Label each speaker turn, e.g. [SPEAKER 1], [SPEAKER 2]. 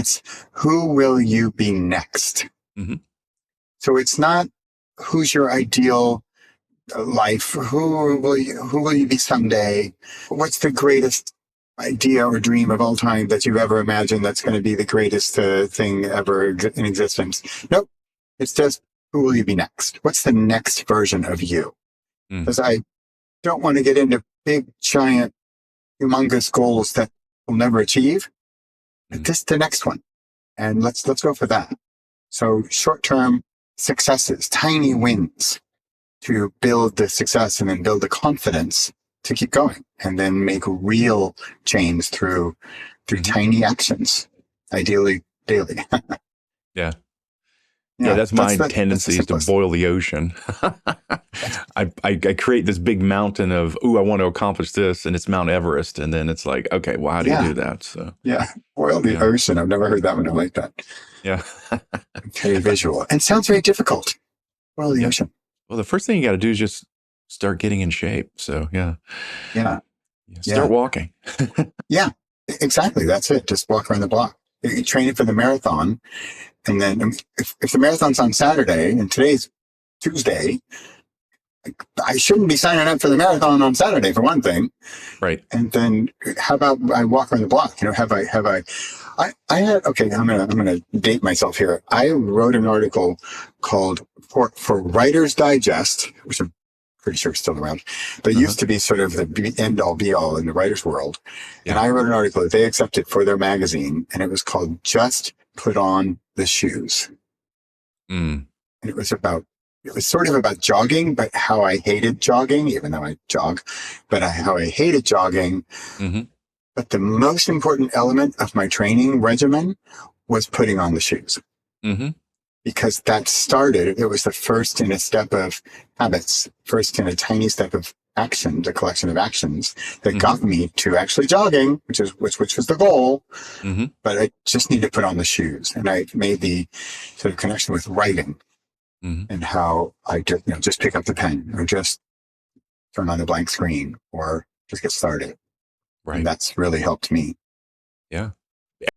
[SPEAKER 1] It's who will you be next?
[SPEAKER 2] Mm-hmm.
[SPEAKER 1] So it's not who's your ideal life, who will you be someday? What's the greatest idea or dream of all time that you've ever imagined that's going to be the greatest thing ever in existence? Nope. It's just who will you be next? What's the next version of you? Because I don't want to get into big, giant, humongous goals that we'll never achieve. Just the next one. And let's go for that. So short-term successes, tiny wins to build the success and then build the confidence to keep going and then make real change through tiny actions, ideally daily.
[SPEAKER 2] Yeah. Yeah, that's my tendency is to
[SPEAKER 1] simplest.
[SPEAKER 2] boil the ocean. I create this big mountain of, I want to accomplish this, and it's Mount Everest. And then it's like, okay, well, how do you do that? So
[SPEAKER 1] boil the ocean. I've never heard that one. I like that.
[SPEAKER 2] Yeah.
[SPEAKER 1] Very visual. And sounds very difficult. Boil the ocean.
[SPEAKER 2] Well, the first thing you got to do is just start getting in shape. So, start walking.
[SPEAKER 1] Yeah, exactly. That's it. Just walk around the block. You're training for the marathon. And then if the marathon's on Saturday and today's Tuesday, I shouldn't be signing up for the marathon on Saturday for one thing.
[SPEAKER 2] Right.
[SPEAKER 1] And then how about I walk around the block? I had, okay, I'm going to date myself here. I wrote an article called for Writer's Digest, which I'm pretty sure is still around, but it used to be sort of the end all be all in the writer's world. Yeah. And I wrote an article that they accepted for their magazine, and it was called Just Put On the Shoes. And it was sort of about jogging, but how I hated jogging, even though I jog, but how I hated jogging. But the most important element of my training regimen was putting on the shoes. Because that started, it was the first in a step of habits, first in a tiny step of actions, a collection of actions that got me to actually jogging, which was the goal. But I just need to put on the shoes. And I made the sort of connection with writing and how I just pick up the pen or just turn on the blank screen or just get started. Right. And that's really helped me.
[SPEAKER 2] Yeah.